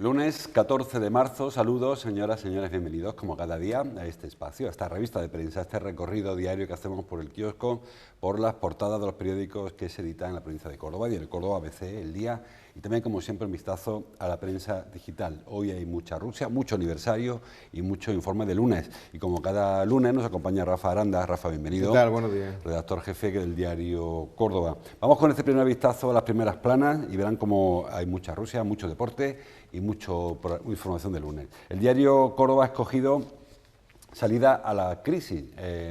Lunes 14 de marzo, saludos señoras, señores, bienvenidos como cada día a este espacio, a esta revista de prensa, a este recorrido diario que hacemos por el kiosco, por las portadas de los periódicos que se editan en la provincia de Córdoba y en el Córdoba ABC, El Día, y también como siempre un vistazo a la prensa digital. Hoy hay mucha Rusia, mucho aniversario y mucho informe de lunes, y como cada lunes nos acompaña Rafa Aranda. Rafa, bienvenido. ¿Qué tal? Buenos días. Redactor jefe del diario Córdoba. Vamos con este primer vistazo a las primeras planas y verán cómo hay mucha Rusia, mucho deporte y mucha información de lunes. El diario Córdoba ha escogido salida a la crisis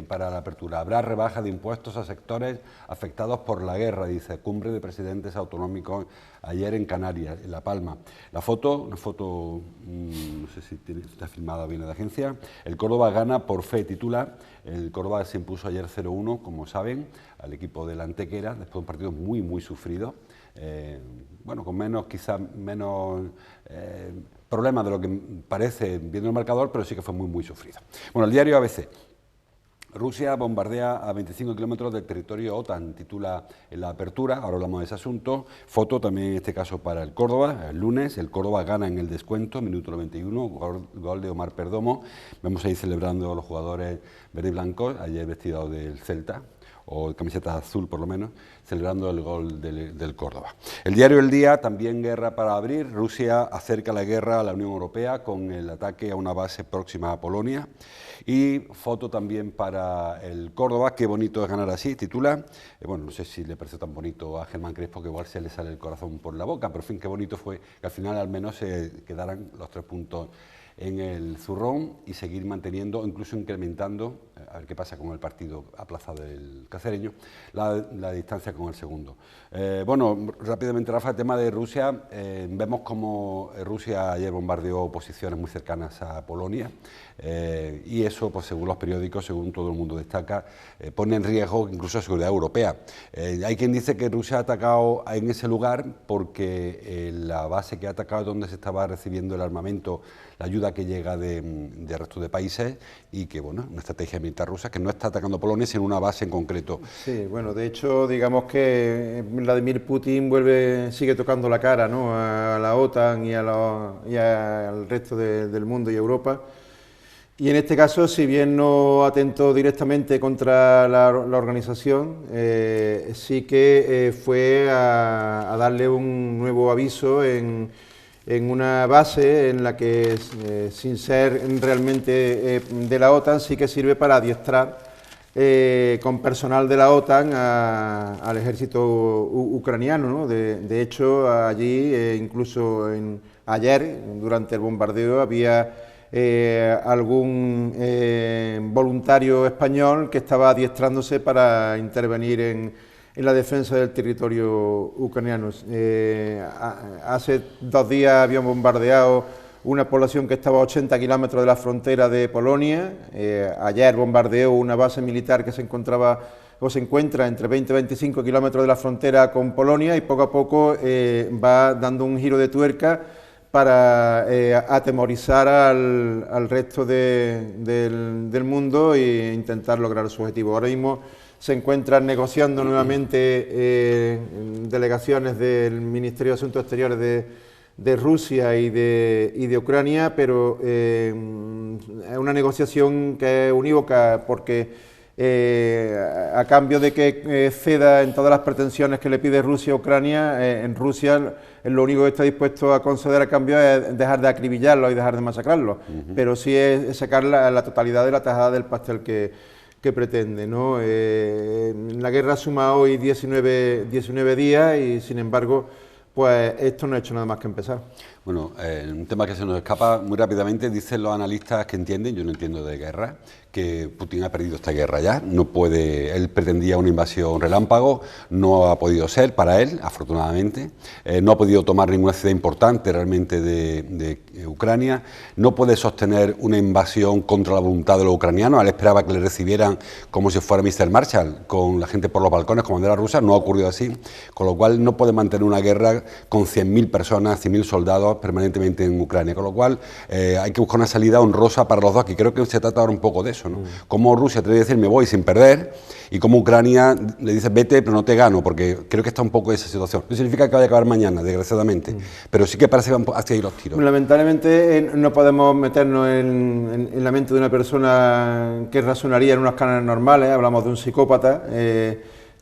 para la apertura. Habrá rebaja de impuestos a sectores afectados por la guerra, dice. Cumbre de presidentes autonómicos ayer en Canarias, en La Palma. La foto, una foto, no sé si está filmada bien de agencia. El Córdoba gana por fe, titula. El Córdoba se impuso ayer 0-1, como saben, al equipo del Antequera, después de un partido muy sufrido. Bueno, con quizás menos problemas de lo que parece viendo el marcador, pero sí que fue muy sufrido. Bueno, el diario ABC. Rusia bombardea a 25 kilómetros del territorio OTAN, titula en la apertura, ahora hablamos de ese asunto. Foto también en este caso para el Córdoba, el lunes, el Córdoba gana en el descuento, minuto 91, gol de Omar Perdomo. Vemos ahí celebrando a los jugadores verde y blancos, ayer vestidos del Celta, o camiseta azul por lo menos, celebrando el gol del Córdoba. El diario El Día, también guerra para abrir. Rusia acerca la guerra a la Unión Europea con el ataque a una base próxima a Polonia. Y foto también para el Córdoba, qué bonito es ganar así, titula. Bueno, no sé si le parece tan bonito a Germán Crespo, que igual se le sale el corazón por la boca, pero en fin, qué bonito fue que al final al menos se quedaran los 3 puntos en el zurrón y seguir manteniendo, incluso incrementando, a ver qué pasa con el partido aplazado del Cacereño, la distancia con el segundo. Bueno, rápidamente, Rafa, el tema de Rusia, vemos como Rusia ayer bombardeó posiciones muy cercanas a Polonia y eso, pues según los periódicos, según todo el mundo destaca, pone en riesgo incluso la seguridad europea. Hay quien dice que Rusia ha atacado en ese lugar porque la base que ha atacado es donde se estaba recibiendo el armamento, la ayuda que llega de resto de países y que, bueno, una estrategia militar rusa que no está atacando Polonia, sino una base en concreto. Sí, bueno, de hecho, digamos que Vladimir Putin sigue tocando la cara, ¿no?, a la OTAN y al resto del mundo y Europa. Y en este caso, si bien no atentó directamente contra la organización, sí que fue a darle un nuevo aviso en una base en la que, sin ser realmente de la OTAN, sí que sirve para adiestrar con personal de la OTAN al ejército ucraniano, ¿no? De hecho, allí, incluso ayer, durante el bombardeo, había algún voluntario español que estaba adiestrándose para intervenir en la defensa del territorio ucraniano. Hace 2 días habían bombardeado una población que estaba a 80 kilómetros de la frontera de Polonia. Ayer bombardeó una base militar que se encuentra entre 20 y 25 kilómetros de la frontera con Polonia y poco a poco va dando un giro de tuerca para atemorizar al resto del mundo e intentar lograr su objetivo. Ahora mismo se encuentran negociando nuevamente delegaciones del Ministerio de Asuntos Exteriores de Rusia y de Ucrania, pero es una negociación que es unívoca porque a cambio de que ceda en todas las pretensiones que le pide Rusia a Ucrania, en Rusia lo único que está dispuesto a conceder a cambio es dejar de acribillarlo y dejar de masacrarlo, pero sí es sacar la totalidad de la tajada del pastel que pretende, ¿no? La guerra suma hoy 19 días y, sin embargo, pues esto no ha hecho nada más que empezar. Bueno, un tema que se nos escapa muy rápidamente, dicen los analistas que entienden, yo no entiendo de guerra, que Putin ha perdido esta guerra ya, no puede, él pretendía una invasión relámpago, no ha podido ser para él, afortunadamente, no ha podido tomar ninguna ciudad importante realmente de Ucrania, no puede sostener una invasión contra la voluntad de los ucranianos, él esperaba que le recibieran como si fuera Mr. Marshall, con la gente por los balcones con bandera rusa, no ha ocurrido así, con lo cual no puede mantener una guerra con 100.000 personas, 100.000 soldados implicados permanentemente en Ucrania, con lo cual hay que buscar una salida honrosa para los dos, que creo que se trata ahora un poco de eso, ¿no? Cómo Rusia te debe decir me voy sin perder, y cómo Ucrania le dice vete pero no te gano, porque creo que está un poco esa situación. No significa que vaya a acabar mañana, desgraciadamente, pero sí que parece que van hacia ahí los tiros. Lamentablemente no podemos meternos en la mente de una persona que razonaría en unos cánones normales, hablamos de un psicópata,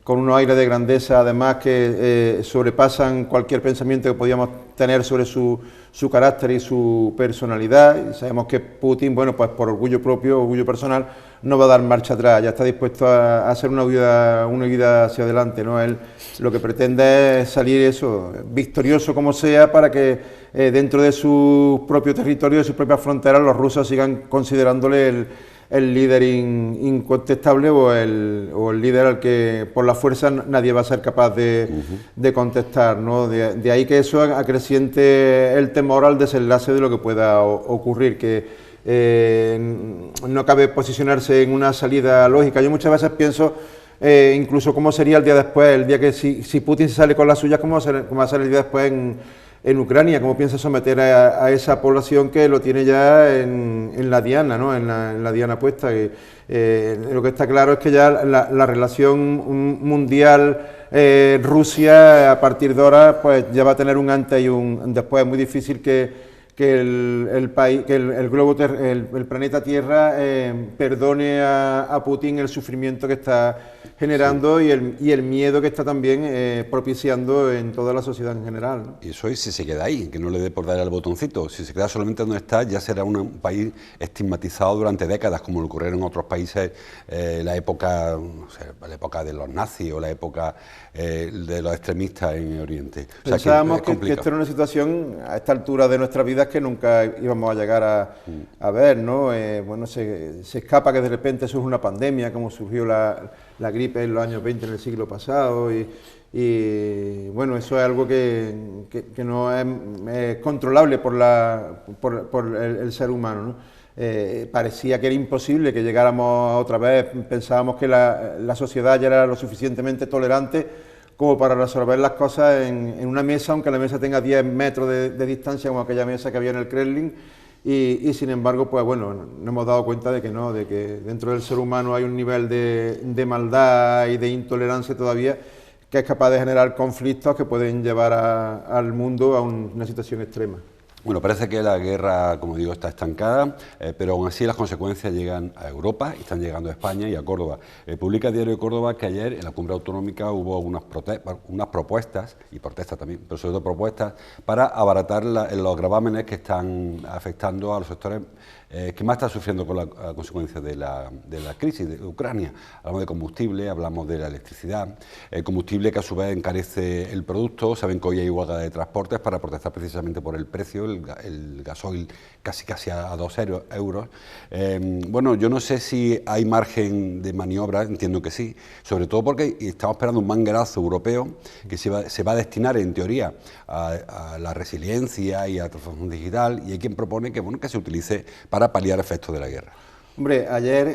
con unos aires de grandeza, además que sobrepasan cualquier pensamiento que podíamos tener sobre su carácter y su personalidad. Y sabemos que Putin, bueno, pues por orgullo propio, orgullo personal, no va a dar marcha atrás, ya está dispuesto a hacer una huida hacia adelante, ¿no? Él lo que pretende es salir eso, victorioso como sea, para que dentro de su propio territorio, de sus propias fronteras, los rusos sigan considerándole el líder incontestable o el líder al que por la fuerza nadie va a ser capaz de contestar, ¿no? De ahí que eso acreciente el temor al desenlace de lo que pueda ocurrir, que no cabe posicionarse en una salida lógica. Yo muchas veces pienso incluso cómo sería el día después, el día que si Putin se sale con las suyas, cómo va a ser el día después en Ucrania, cómo piensa someter a esa población que lo tiene ya en la diana, ¿no? en la diana puesta. Lo que está claro es que ya la relación mundial Rusia a partir de ahora pues ya va a tener un antes y un después. Es muy difícil que el planeta Tierra perdone a Putin el sufrimiento que está generando, sí, y el miedo que está también propiciando en toda la sociedad en general, ¿no? Y eso es si se queda ahí, que no le dé por dar al botoncito. Si se queda solamente donde está, ya será un país estigmatizado durante décadas, como lo ocurrieron en otros países, la época de los nazis o la época de los extremistas en Oriente. O sea, pensábamos que esto era una situación a esta altura de nuestras vidas que nunca íbamos a llegar a ver, ¿no? Bueno, se escapa que de repente surge una pandemia, como surgió la gripe en los años 20 en el siglo pasado, y bueno, eso es algo que no es controlable por el ser humano, ¿no? Parecía que era imposible que llegáramos otra vez, pensábamos que la sociedad ya era lo suficientemente tolerante como para resolver las cosas en una mesa, aunque la mesa tenga 10 metros de distancia, como aquella mesa que había en el Kremlin, y sin embargo, pues bueno, nos hemos dado cuenta de que no, de que dentro del ser humano hay un nivel de maldad y de intolerancia todavía que es capaz de generar conflictos que pueden llevar al mundo a una situación extrema. Bueno, parece que la guerra, como digo, está estancada, pero aún así las consecuencias llegan a Europa y están llegando a España y a Córdoba. Publica el diario de Córdoba que ayer en la cumbre autonómica hubo unas propuestas, y protestas también, pero sobre todo propuestas, para abaratar los gravámenes que están afectando a los sectores que más están sufriendo con la consecuencia de la crisis de Ucrania. Hablamos de combustible, hablamos de la electricidad, el combustible que a su vez encarece el producto. Saben que hoy hay huelga de transportes para protestar precisamente por el precio, el gasoil casi a 2 euros. Bueno, yo no sé si hay margen de maniobra, entiendo que sí, sobre todo porque estamos esperando un manguerazo europeo que se va a destinar en teoría a la resiliencia y a la transformación digital, y hay quien propone que se utilice para paliar efectos de la guerra. Hombre, ayer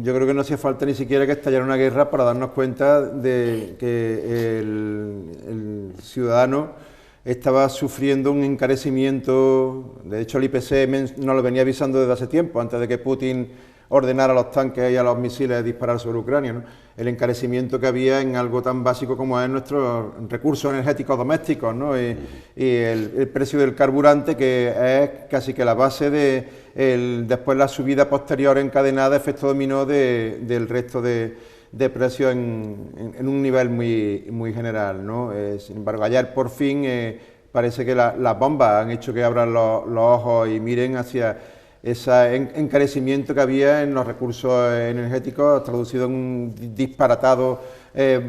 yo creo que no hacía falta ni siquiera que estallara una guerra para darnos cuenta de que el ciudadano estaba sufriendo un encarecimiento. De hecho, el IPC nos lo venía avisando desde hace tiempo, antes de que Putin ordenara a los tanques y a los misiles disparar sobre Ucrania, ¿no? El encarecimiento que había en algo tan básico como es nuestros recursos energéticos domésticos, ¿no? Y el precio del carburante, que es casi que la base de después la subida posterior encadenada, efecto dominó del resto de precios en un nivel muy general, ¿no? Sin embargo, ayer por fin parece que las bombas han hecho que abran los ojos y miren hacia ese encarecimiento que había en los recursos energéticos, traducido en un disparatado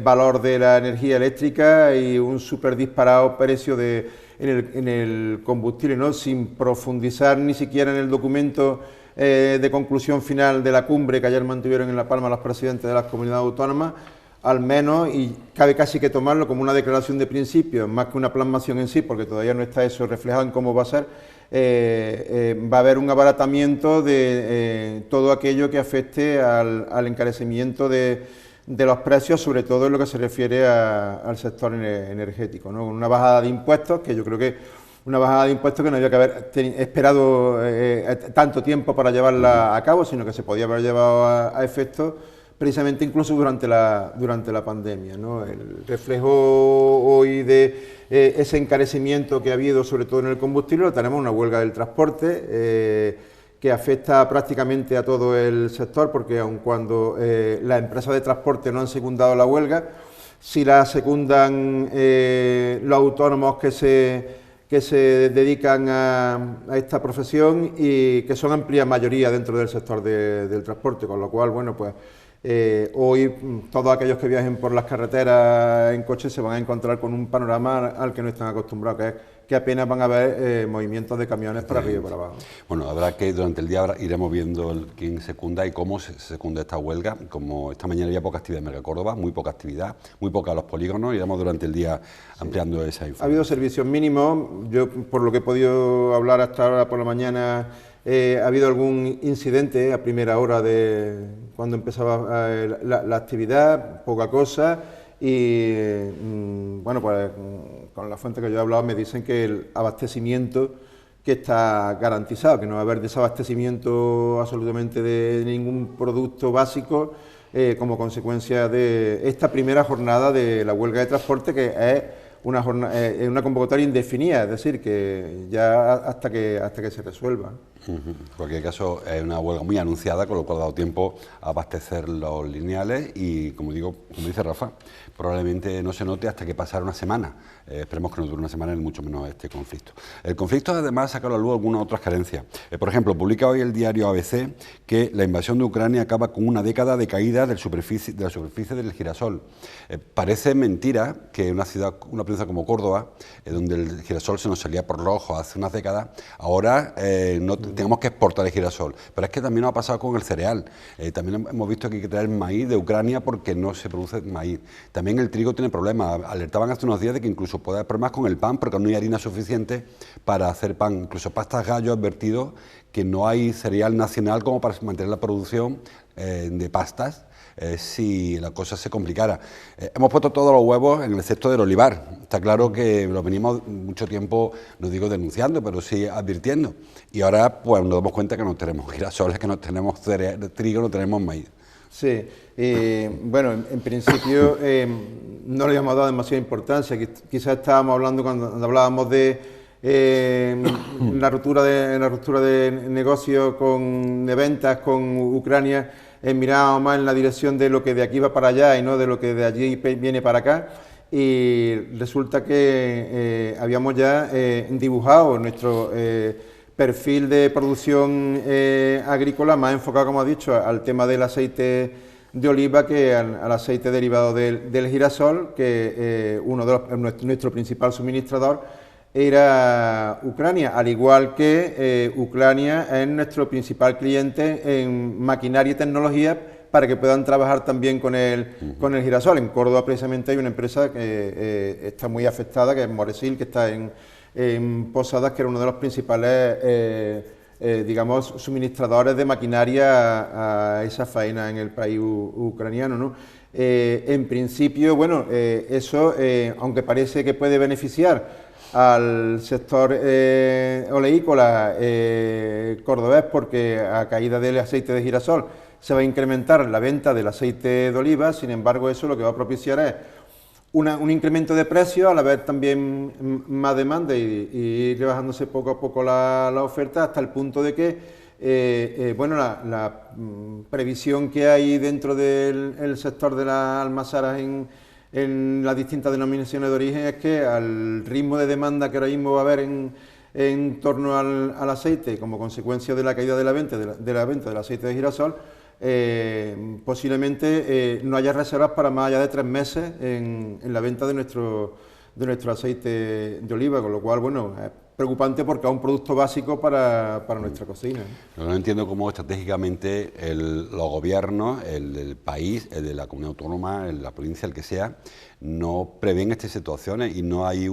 valor de la energía eléctrica y un súper disparado precio en el combustible, ¿no? Sin profundizar ni siquiera en el documento de conclusión final de la cumbre que ayer mantuvieron en La Palma los presidentes de las comunidades autónomas, al menos, y cabe casi que tomarlo como una declaración de principios, más que una plasmación en sí, porque todavía no está eso reflejado en cómo va a ser. Va a haber un abaratamiento de todo aquello que afecte al encarecimiento de los precios, sobre todo en lo que se refiere al sector energético, ¿no? Una bajada de impuestos, que yo creo que una bajada de impuestos que no había que haber esperado tanto tiempo para llevarla a cabo, sino que se podía haber llevado a efecto precisamente incluso durante la pandemia, ¿no? El reflejo hoy de ese encarecimiento que ha habido, sobre todo en el combustible, lo tenemos una huelga del transporte que afecta prácticamente a todo el sector, porque aun cuando las empresas de transporte no han secundado la huelga, sí la secundan los autónomos que se dedican a esta profesión y que son amplia mayoría dentro del sector del transporte, con lo cual, bueno, pues hoy todos aquellos que viajen por las carreteras en coche se van a encontrar con un panorama al que no están acostumbrados, que apenas van a ver movimientos de camiones para arriba y para abajo. Bueno, habrá que durante el día iremos viendo quién secunda y cómo se secunda esta huelga. Como esta mañana había poca actividad en Merca Córdoba, muy poca actividad, muy poca a los polígonos, iremos durante el día ampliando esa información. Ha habido servicios mínimos, yo por lo que he podido hablar hasta ahora por la mañana, ha habido algún incidente a primera hora de cuando empezaba la actividad, poca cosa, y bueno, pues con la fuente que yo he hablado me dicen que el abastecimiento que está garantizado, que no va a haber desabastecimiento absolutamente de ningún producto básico como consecuencia de esta primera jornada de la huelga de transporte, que es una convocatoria indefinida, es decir, que ya hasta que se resuelva. En cualquier caso, es una huelga muy anunciada, con lo cual ha dado tiempo a abastecer los lineales y, como dice Rafa, probablemente no se note hasta que pasara una semana. Esperemos que no dure una semana, ni mucho menos este conflicto. El conflicto, además, saca a la luz algunas otras carencias. Por ejemplo, publica hoy el diario ABC que la invasión de Ucrania acaba con una década de caída de la superficie del girasol. Parece mentira que una provincia como Córdoba, donde el girasol se nos salía por los ojos hace unas décadas, ahora no tengamos que exportar el girasol. Pero es que también nos ha pasado con el cereal. También hemos visto que hay que traer maíz de Ucrania porque no se produce maíz. También el trigo tiene problemas. Alertaban hace unos días de que incluso puede haber problemas con el pan porque no hay harina suficiente para hacer pan. Incluso Pastas Gallo ha advertido que no hay cereal nacional como para mantener la producción de pastas si la cosa se complicara. Hemos puesto todos los huevos en el cesto del olivar. Está claro que lo venimos mucho tiempo, no digo denunciando, pero sí advirtiendo. Y ahora pues nos damos cuenta que no tenemos girasoles, que no tenemos trigo, no tenemos maíz. Sí, bueno, en principio no le hemos dado demasiada importancia. Quizás estábamos hablando cuando hablábamos de la ruptura de negocios de ventas con Ucrania, mirábamos más en la dirección de lo que de aquí va para allá y no de lo que de allí viene para acá, y resulta que habíamos ya dibujado nuestro perfil de producción agrícola más enfocado, como ha dicho, al tema del aceite de oliva que al aceite derivado del girasol, que nuestro principal suministrador era Ucrania, al igual que Ucrania es nuestro principal cliente en maquinaria y tecnología para que puedan trabajar también con el girasol. En Córdoba precisamente hay una empresa que está muy afectada, que es Moresil, que está en Posadas, que era uno de los principales digamos, suministradores de maquinaria a esa faena en el país ucraniano, ¿no? En principio, bueno, eso, aunque parece que puede beneficiar al sector oleícola cordobés, porque a caída del aceite de girasol se va a incrementar la venta del aceite de oliva. Sin embargo, eso lo que va a propiciar es un incremento de precios, al haber también más demanda y ir bajándose poco a poco la oferta, hasta el punto de que bueno, la previsión que hay dentro del sector de las almazaras en las distintas denominaciones de origen es que al ritmo de demanda que ahora mismo va a haber en torno al aceite, como consecuencia de la caída de la venta del aceite de girasol, posiblemente no haya reservas para más allá de 3 meses en la venta de nuestro aceite de oliva, con lo cual, bueno, es preocupante porque es un producto básico para nuestra cocina. No entiendo cómo estratégicamente los gobiernos, el del país, el de la comunidad autónoma, la provincia, el que sea, no prevén estas situaciones y no hay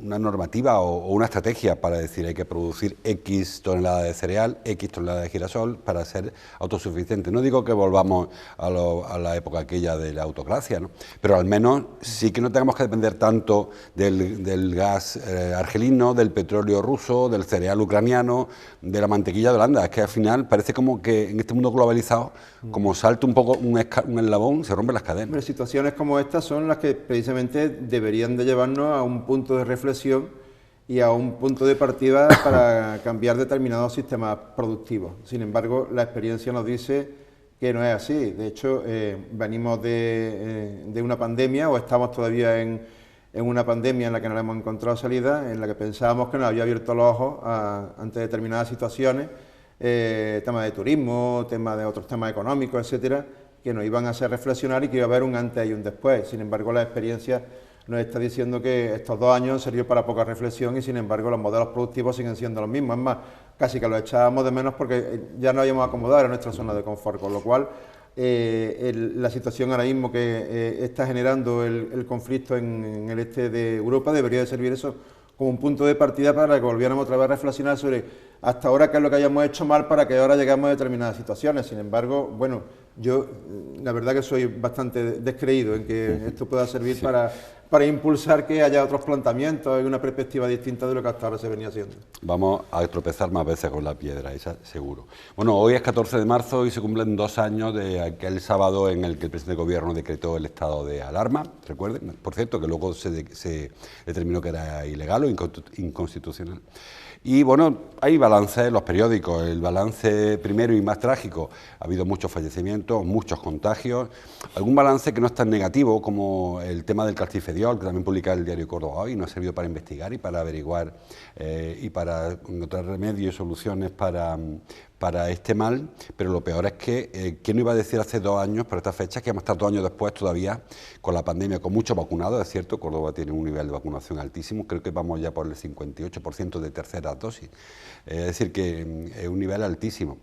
una normativa o una estrategia para decir hay que producir X toneladas de cereal, X toneladas de girasol para ser autosuficiente. No digo que volvamos a la época aquella de la autocracia, ¿no? Pero al menos sí que no tengamos que depender tanto del gas argelino, del petróleo ruso, del cereal ucraniano, de la mantequilla de Holanda. Es que al final parece como que en este mundo globalizado, como salta un poco un eslabón, se rompen las cadenas. Pero situaciones como estas son las que precisamente deberían de llevarnos a un punto de reflexión y a un punto de partida para cambiar determinados sistemas productivos. Sin embargo, la experiencia nos dice que no es así. De hecho, venimos de una pandemia, o estamos todavía en una pandemia en la que no le hemos encontrado salida, en la que pensábamos que nos había abierto los ojos ante determinadas situaciones, temas de turismo, temas de otros temas económicos, etcétera, que nos iban a hacer reflexionar y que iba a haber un antes y un después. Sin embargo, la experiencia nos está diciendo que estos 2 años han servido para poca reflexión y, sin embargo, los modelos productivos siguen siendo los mismos. Es más, casi que los echábamos de menos porque ya nos habíamos acomodado en nuestra zona de confort, con lo cual la situación ahora mismo que está generando el conflicto en el este de Europa debería de servir eso como un punto de partida para que volviéramos otra vez a reflexionar sobre hasta ahora qué es lo que hayamos hecho mal para que ahora lleguemos a determinadas situaciones. Sin embargo, bueno, yo la verdad que soy bastante descreído en que esto pueda servir para impulsar que haya otros planteamientos y una perspectiva distinta de lo que hasta ahora se venía haciendo. Vamos a tropezar más veces con la piedra, esa seguro. Bueno, hoy es 14 de marzo y se cumplen 2 años de aquel sábado en el que el presidente de gobierno decretó el estado de alarma, recuerden, por cierto, que luego se determinó que era ilegal o inconstitucional. Y bueno, hay balances en los periódicos. El balance primero y más trágico, ha habido muchos fallecimientos, muchos contagios, algún balance que no es tan negativo como el tema del calcifediol, que también publica el diario Córdoba hoy, nos ha servido para investigar y para averiguar y para encontrar remedios y soluciones para este mal, pero lo peor es que, ¿quién iba a decir hace 2 años, por estas fechas, que vamos a estar 2 años después todavía con la pandemia, con muchos vacunados? Es cierto, Córdoba tiene un nivel de vacunación altísimo, creo que vamos ya por el 58% de tercera dosis, es decir, que es un nivel altísimo,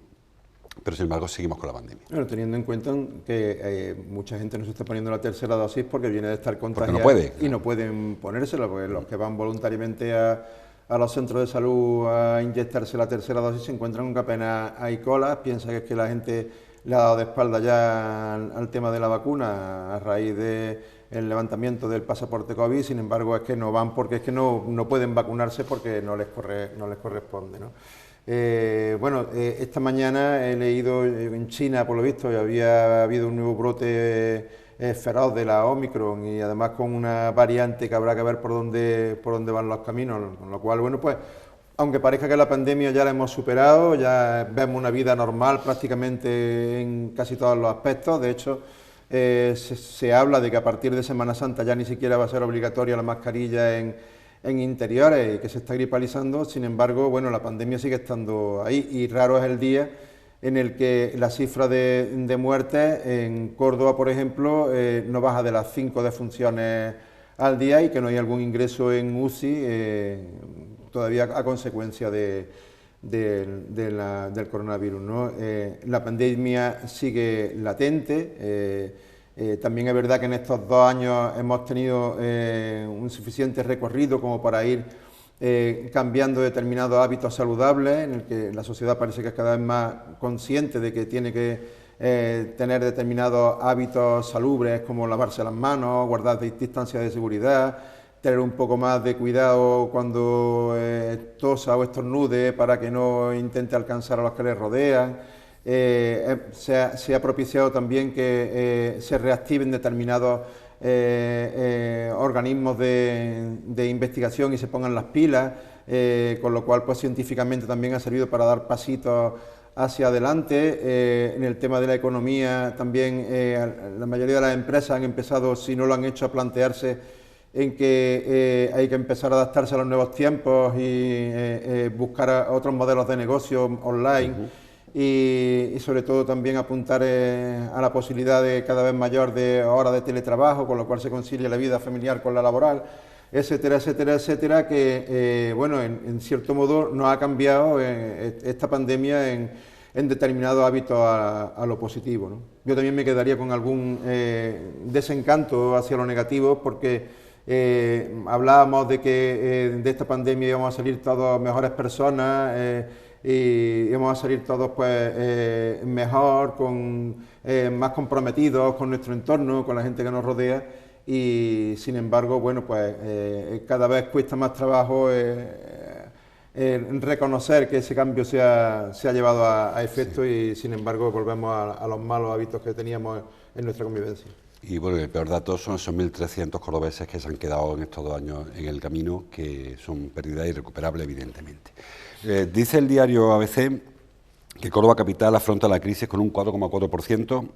pero sin embargo seguimos con la pandemia. Bueno, teniendo en cuenta que mucha gente no se está poniendo la tercera dosis porque viene de estar contagiada no puede, y no pueden ponérsela, porque los que van voluntariamente a los centros de salud a inyectarse la tercera dosis se encuentran con que apenas hay colas, piensa que es que la gente le ha dado de espalda ya al tema de la vacuna a raíz del levantamiento del pasaporte COVID. Sin embargo, es que no van porque es que no pueden vacunarse porque no les corresponde, ¿no? Esta mañana he leído en China, por lo visto, había habido un nuevo brote feroz de la Omicron y además con una variante que habrá que ver por dónde van los caminos, con lo cual, bueno, pues aunque parezca que la pandemia ya la hemos superado, ya vemos una vida normal prácticamente en casi todos los aspectos. De hecho, se habla de que a partir de Semana Santa ya ni siquiera va a ser obligatoria la mascarilla en interiores y que se está gripalizando. Sin embargo, bueno, la pandemia sigue estando ahí y raro es el día en el que la cifra de muertes en Córdoba, por ejemplo, no baja de las 5 defunciones al día y que no hay algún ingreso en UCI todavía a consecuencia del coronavirus, ¿no? La pandemia sigue latente. También es verdad que en estos 2 años hemos tenido un suficiente recorrido como para ir cambiando determinados hábitos saludables, en el que la sociedad parece que es cada vez más consciente de que tiene que tener determinados hábitos salubres como lavarse las manos, guardar distancias de seguridad, tener un poco más de cuidado cuando tosa o estornude para que no intente alcanzar a los que le rodean. Se ha propiciado también que se reactiven determinados organismos de investigación y se pongan las pilas, con lo cual pues científicamente también ha servido para dar pasitos hacia adelante. En el tema de la economía también la mayoría de las empresas han empezado, si no lo han hecho, a plantearse en que hay que empezar a adaptarse a los nuevos tiempos y buscar otros modelos de negocio online. Y sobre todo también apuntar a la posibilidad de cada vez mayor de horas de teletrabajo, con lo cual se concilia la vida familiar con la laboral, etcétera, etcétera, etcétera, que bueno, en cierto modo nos ha cambiado esta pandemia en determinados hábitos a lo positivo, ¿no? Yo también me quedaría con algún desencanto hacia lo negativo, porque Hablábamos de que de esta pandemia íbamos a salir todos mejores personas y íbamos a salir todos pues mejor, más comprometidos con nuestro entorno, con la gente que nos rodea, y sin embargo, bueno, pues cada vez cuesta más trabajo reconocer que ese cambio se ha llevado a efecto, y sin embargo volvemos a los malos hábitos que teníamos en nuestra convivencia. Y bueno, el peor dato son esos 1.300 cordobeses que se han quedado en estos 2 años en el camino, que son pérdidas irrecuperables, evidentemente. Dice el diario ABC que Córdoba Capital afronta la crisis con un 4,4%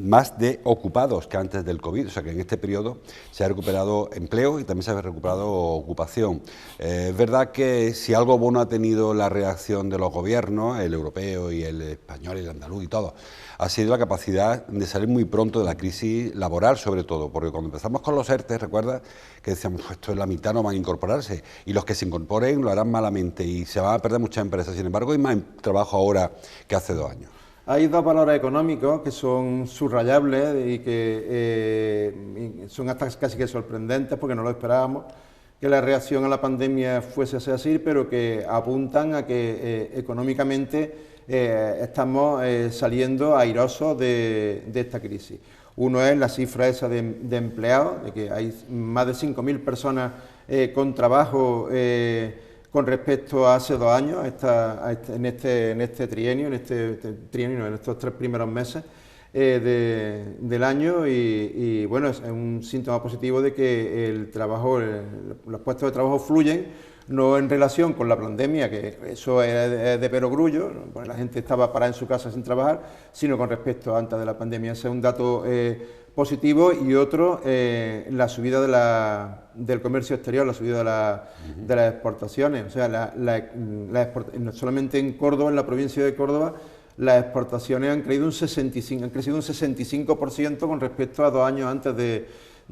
más de ocupados que antes del COVID, o sea que en este periodo se ha recuperado empleo y también se ha recuperado ocupación. Es verdad que si algo bueno ha tenido la reacción de los gobiernos, el europeo y el español y el andaluz y todo, ha sido la capacidad de salir muy pronto de la crisis laboral, sobre todo, porque cuando empezamos con los ERTE, recuerda que decíamos, pues esto es la mitad, no van a incorporarse, y los que se incorporen lo harán malamente y se van a perder muchas empresas. Sin embargo, hay más trabajo ahora que hace 2 años. Hay 2 valores económicos que son subrayables y que son hasta casi que sorprendentes, porque no lo esperábamos, que la reacción a la pandemia fuese así, pero que apuntan a que económicamente estamos saliendo airosos de esta crisis. Uno es la cifra esa de empleados, de que hay más de 5.000 personas con trabajo con respecto a hace 2 años, en este trienio, en estos 3 primeros meses del año, y bueno, es un síntoma positivo de que el trabajo, los puestos de trabajo fluyen, no en relación con la pandemia, que eso es de perogrullo, pues la gente estaba parada en su casa sin trabajar, sino con respecto a antes de la pandemia. Ese es un dato positivo, y otro, la subida del comercio exterior, la subida de las exportaciones. O sea, solamente en Córdoba, en la provincia de Córdoba, las exportaciones han crecido un 65% con respecto a 2 años antes de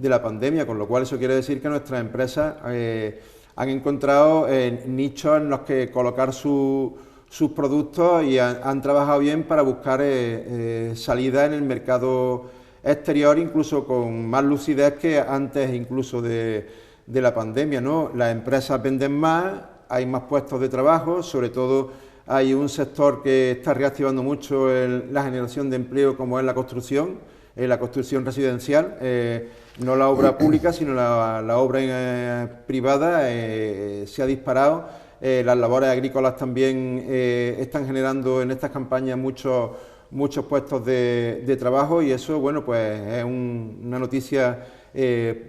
la pandemia, con lo cual eso quiere decir que nuestras empresas han encontrado nichos en los que colocar sus productos, y han trabajado bien para buscar salida en el mercado exterior, incluso con más lucidez que antes incluso de la pandemia, ¿no? Las empresas venden más, hay más puestos de trabajo, sobre todo hay un sector que está reactivando mucho la generación de empleo, como es la construcción residencial, no la obra pública, sino la obra privada se ha disparado. Las labores agrícolas también están generando en estas campañas muchos puestos de trabajo, y eso, bueno, pues es una noticia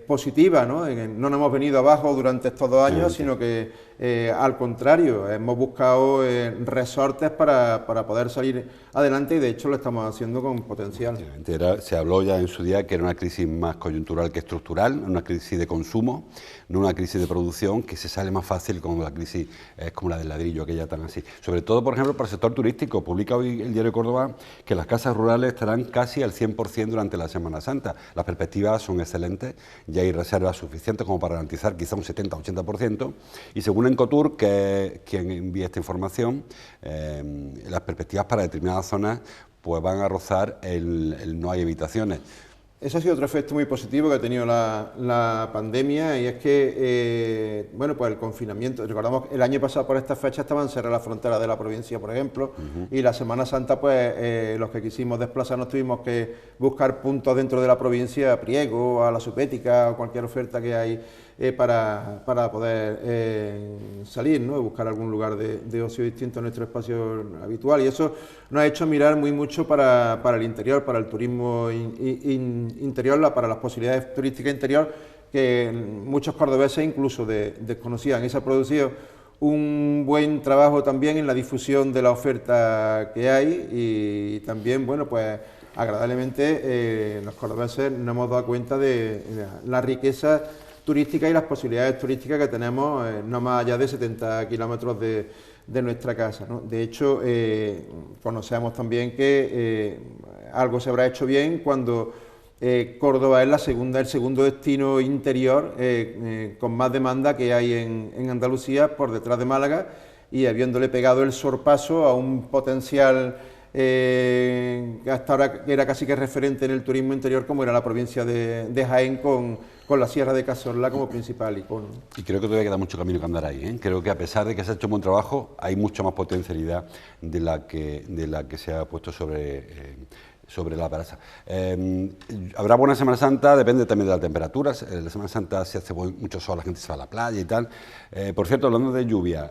positiva, ¿no? No nos hemos venido abajo durante estos 2 años, sino que al contrario, hemos buscado resortes para poder salir adelante, y de hecho lo estamos haciendo con potencial. Se habló ya en su día que era una crisis más coyuntural que estructural, una crisis de consumo, no una crisis de producción, que se sale más fácil cuando la crisis es como la del ladrillo, aquella tan así. Sobre todo, por ejemplo, para el sector turístico. Publica hoy el diario Córdoba que las casas rurales estarán casi al 100% durante la Semana Santa. Las perspectivas son excelentes, ya hay reservas suficientes como para garantizar quizá un 70-80%, y según Encotur, que es quien envía esta información, las perspectivas para determinadas zonas pues van a rozar el no hay habitaciones. Eso ha sido otro efecto muy positivo que ha tenido la pandemia, y es que, bueno, pues el confinamiento, recordamos que el año pasado por estas fechas estaban cerradas las fronteras de la provincia, por ejemplo, y la Semana Santa, pues los que quisimos desplazarnos tuvimos que buscar puntos dentro de la provincia, a Priego, a la Supética, o cualquier oferta que hay para poder salir, ¿no? Buscar algún lugar de ocio distinto a nuestro espacio habitual, y eso nos ha hecho mirar mucho para el interior, para el turismo interior, para las posibilidades turísticas interior, que muchos cordobeses incluso desconocían, y se ha producido un buen trabajo también en la difusión de la oferta que hay, y también, bueno, pues agradablemente los cordobeses nos hemos dado cuenta de la riqueza turística y las posibilidades turísticas que tenemos no más allá de 70 kilómetros de nuestra casa, ¿no? De hecho, conocemos también que algo se habrá hecho bien cuando Córdoba es el segundo destino interior con más demanda que hay en Andalucía, por detrás de Málaga, y habiéndole pegado el sorpaso a un potencial que hasta ahora era casi que referente en el turismo interior, como era la provincia de Jaén, con con la Sierra de Cazorla como principal icono. Y creo que todavía queda mucho camino que andar ahí, ¿eh? Creo que a pesar de que se ha hecho un buen trabajo, hay mucha más potencialidad de la que se ha puesto sobre la brasa. Habrá buena Semana Santa, depende también de las temperaturas. La Semana Santa se hace mucho sol, la gente se va a la playa y tal. Por cierto, hablando de lluvia,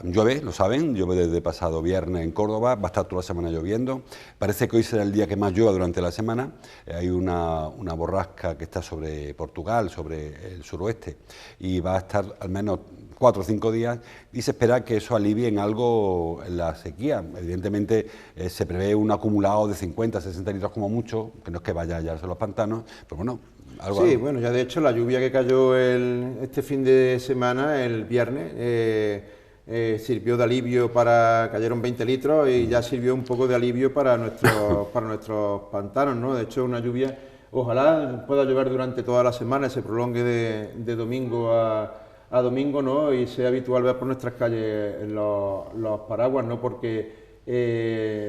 llueve, lo saben, llueve desde pasado viernes en Córdoba, va a estar toda la semana lloviendo. Parece que hoy será el día que más llueva durante la semana. Hay una borrasca que está sobre Portugal, sobre el suroeste, y va a estar al menos 4 o 5 días, y se espera que eso alivie en algo la sequía. Evidentemente se prevé un acumulado de 50, 60 litros como mucho, que no es que vaya a hallarse los pantanos, pero bueno, algo. Sí, bueno, ya de hecho la lluvia que cayó este fin de semana, el viernes, sirvió de alivio cayeron 20 litros y ya sirvió un poco de alivio para nuestros pantanos, ¿no? De hecho, una lluvia, ojalá pueda llover durante toda la semana, se prolongue de domingo a domingo, ¿no? Y sea habitual ver por nuestras calles los paraguas, ¿no? Porque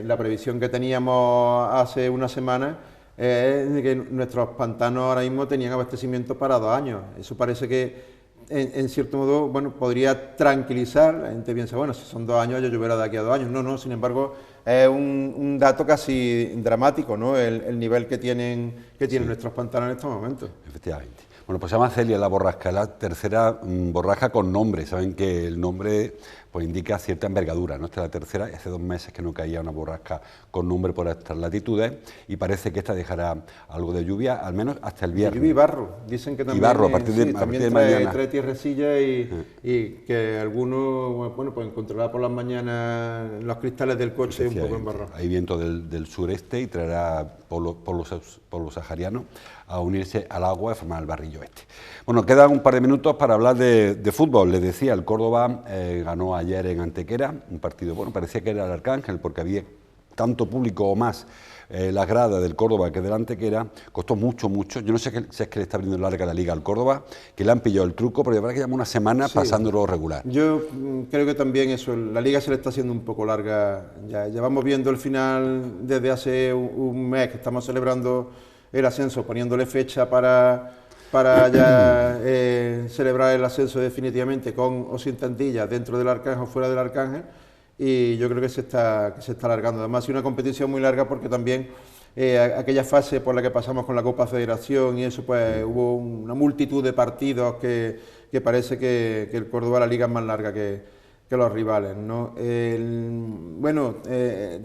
la previsión que teníamos hace una semana es de que nuestros pantanos ahora mismo tenían abastecimiento para 2 años. Eso parece que, en cierto modo, bueno, podría tranquilizar. La gente piensa, bueno, si son 2 años, yo lloverá de aquí a 2 años. No, sin embargo, es un dato casi dramático, ¿no? El nivel que tienen nuestros pantanos en estos momentos. Efectivamente. Bueno, pues se llama Celia la borrasca, la tercera borrasca con nombre. Saben que el nombre pues indica cierta envergadura, ¿no? Esta es la tercera, hace 2 meses que no caía una borrasca con nombre por estas latitudes, y parece que esta dejará algo de lluvia, al menos hasta el viernes. Lluvia y barro, dicen que también. Y barro, a partir de mañana. Trae tierrecilla y que algunos, bueno, pues encontrará por las mañanas los cristales del coche un poco en barro. Hay viento del sureste y traerá polvo sahariano a unirse al agua y formar el barrillo este. Bueno, quedan un par de minutos para hablar de fútbol. Les decía, el Córdoba ganó ayer en Antequera, un partido, bueno, parecía que era el Arcángel porque había tanto público o más las gradas del Córdoba que del Antequera. Costó mucho. Yo no sé si es que le está abriendo larga la liga al Córdoba, que le han pillado el truco, pero de verdad que lleva una semana pasándolo regular. Yo creo que también eso, la liga se le está haciendo un poco larga. Ya vamos viendo el final desde hace un mes que estamos celebrando el ascenso, poniéndole fecha para ya celebrar el ascenso definitivamente con o sin tantillas dentro del Arcángel o fuera del Arcángel, y yo creo que se está alargando. Además, ha sido una competición muy larga porque también aquella fase por la que pasamos con la Copa Federación y eso, pues hubo una multitud de partidos que parece que el Córdoba, la liga es más larga que los rivales, ¿no?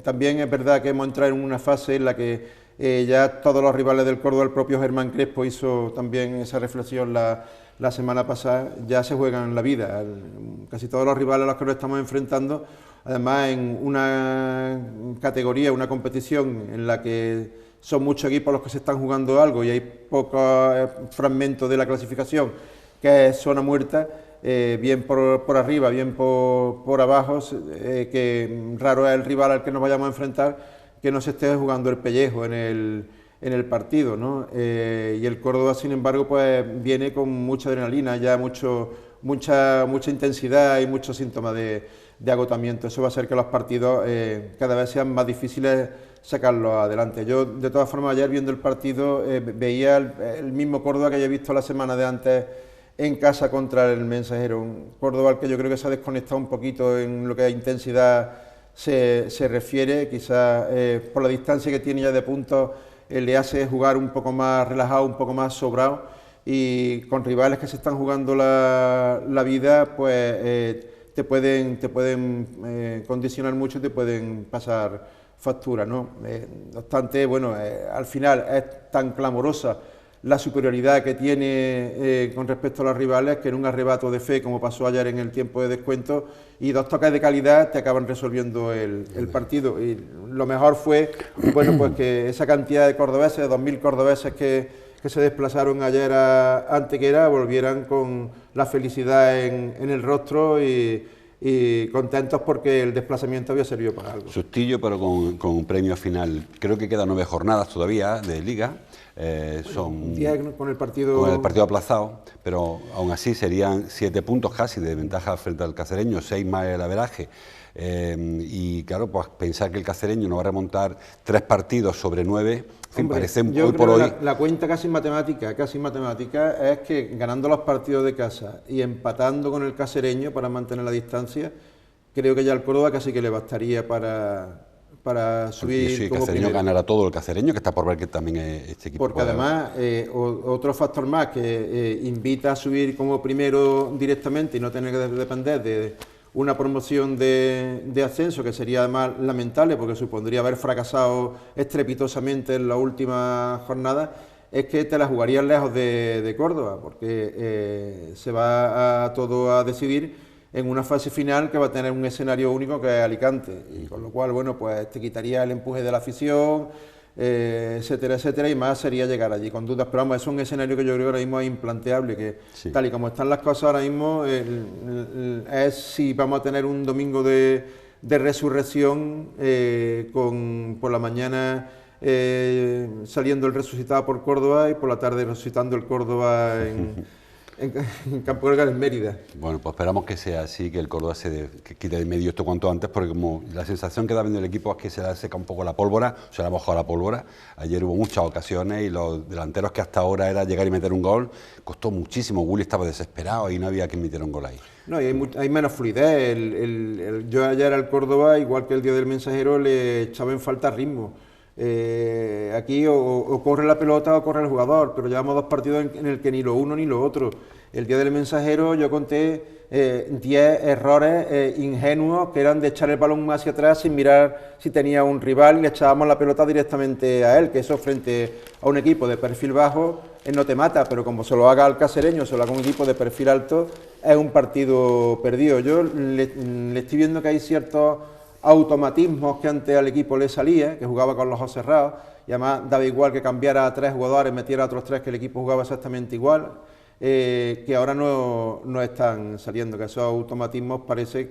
También es verdad que hemos entrado en una fase en la que ya todos los rivales del Córdoba, el propio Germán Crespo hizo también esa reflexión la semana pasada, ya se juegan la vida. Casi todos los rivales a los que nos estamos enfrentando, además en una categoría, una competición en la que son muchos equipos los que se están jugando algo y hay pocos fragmentos de la clasificación que es zona muerta, bien por arriba, bien por abajo, que raro es el rival al que nos vayamos a enfrentar que no se esté jugando el pellejo en el partido, ¿no? Y el Córdoba, sin embargo, pues viene con mucha adrenalina, ya mucha intensidad y muchos síntomas de agotamiento. Eso va a hacer que los partidos cada vez sean más difíciles sacarlos adelante. Yo, de todas formas, ayer viendo el partido veía el mismo Córdoba que había visto la semana de antes en casa contra el Mensajero, un Córdoba al que yo creo que se ha desconectado un poquito en lo que a intensidad se refiere, quizás por la distancia que tiene ya de puntos le hace jugar un poco más relajado, un poco más sobrado, y con rivales que se están jugando la vida, pues te pueden condicionar mucho y te pueden pasar factura, ¿no? No obstante, bueno, al final es tan clamorosa la superioridad que tiene con respecto a los rivales, que en un arrebato de fe, como pasó ayer en el tiempo de descuento, y 2 toques de calidad te acaban resolviendo el partido. Y lo mejor fue, bueno, pues que esa cantidad de cordobeses, 2.000 cordobeses que se desplazaron ayer a Antequera, volvieran con la felicidad en el rostro y contentos porque el desplazamiento había servido para algo. Sustillo, pero con un premio final. Creo que quedan 9 jornadas todavía de liga. Son 10 con el partido aplazado, pero aún así serían 7 puntos casi de ventaja frente al Cacereño, 6 más el averaje. Y claro, pues pensar que el Cacereño no va a remontar 3 partidos sobre 9 Hombre, parece yo hoy creo por que hoy... la cuenta casi matemática es que ganando los partidos de casa y empatando con el casereño para mantener la distancia, creo que ya el Córdoba casi que le bastaría para subir Sí, como Cacereño primero. ganará todo el Cacereño, que está por ver que también este equipo... Porque además, otro factor más que invita a subir como primero directamente y no tener que depender de una promoción de ascenso, que sería además lamentable porque supondría haber fracasado estrepitosamente en la última jornada, es que te la jugarías lejos de Córdoba, porque se va todo a decidir en una fase final que va a tener un escenario único que es Alicante, y con lo cual, bueno, pues te quitaría el empuje de la afición, etcétera, etcétera, y más sería llegar allí con dudas. Pero vamos, es un escenario que yo creo que ahora mismo es implanteable, que Sí. tal y como están las cosas ahora mismo, es si vamos a tener un domingo de resurrección por la mañana saliendo el resucitado por Córdoba y por la tarde resucitando el Córdoba en Campo Grande, en Mérida. Bueno, pues esperamos que sea así, que el Córdoba que quite de medio esto cuanto antes, porque como la sensación que da viendo el equipo es que se le seca un poco la pólvora, se le ha mojado la pólvora. Ayer hubo muchas ocasiones y los delanteros que hasta ahora era llegar y meter un gol, costó muchísimo. Willy estaba desesperado y no había quien metiera un gol ahí. No, y hay menos fluidez. Yo ayer al Córdoba, igual que el día del Mensajero, le echaba en falta ritmo. Aquí o corre la pelota o corre el jugador, pero llevamos 2 partidos en el que ni lo uno ni lo otro. El día del Mensajero yo conté 10 errores ingenuos que eran de echar el balón hacia atrás sin mirar si tenía un rival y le echábamos la pelota directamente a él, que eso frente a un equipo de perfil bajo no te mata, pero como se lo haga al Casereño, se lo haga a un equipo de perfil alto, es un partido perdido. Yo le estoy viendo que hay ciertos automatismos que antes al equipo le salía, que jugaba con los ojos cerrados, y además daba igual que cambiara a 3 jugadores, metiera a otros 3, que el equipo jugaba exactamente igual, que ahora no están saliendo, que esos automatismos parece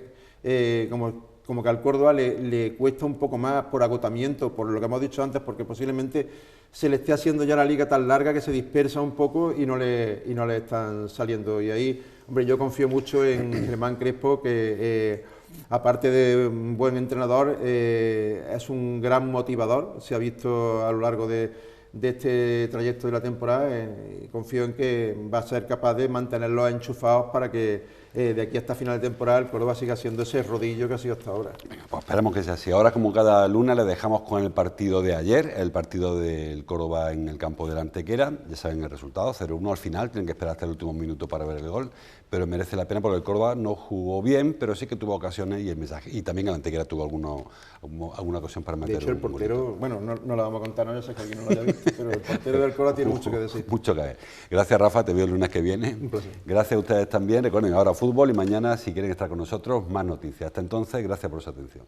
como que al Córdoba le cuesta un poco más por agotamiento, por lo que hemos dicho antes, porque posiblemente se le esté haciendo ya la liga tan larga que se dispersa un poco y no le están saliendo. Y ahí, hombre, yo confío mucho en Germán Crespo, que aparte de un buen entrenador, es un gran motivador, se ha visto a lo largo de este trayecto de la temporada, y confío en que va a ser capaz de mantenerlos enchufados para que de aquí hasta final de temporada el Córdoba siga siendo ese rodillo que ha sido hasta ahora. Venga, pues esperemos que sea así. Ahora, como cada lunes, le dejamos con el partido de ayer, el partido del Córdoba en el campo de la Antequera. Ya saben el resultado, 0-1 al final, tienen que esperar hasta el último minuto para ver el gol, pero merece la pena porque el Córdoba no jugó bien, pero sí que tuvo ocasiones y el mensaje. Y también el Antequera tuvo alguna ocasión para meter. De hecho, el portero, bueno, no la vamos a contar, no, ya sé que alguien no lo haya visto, pero el portero del Córdoba tiene mucho que decir. Mucho que ver. Gracias, Rafa, te veo el lunes que viene. Un placer. Gracias a ustedes también. Recuerden, ahora fútbol y mañana, si quieren estar con nosotros, más noticias. Hasta entonces, gracias por su atención.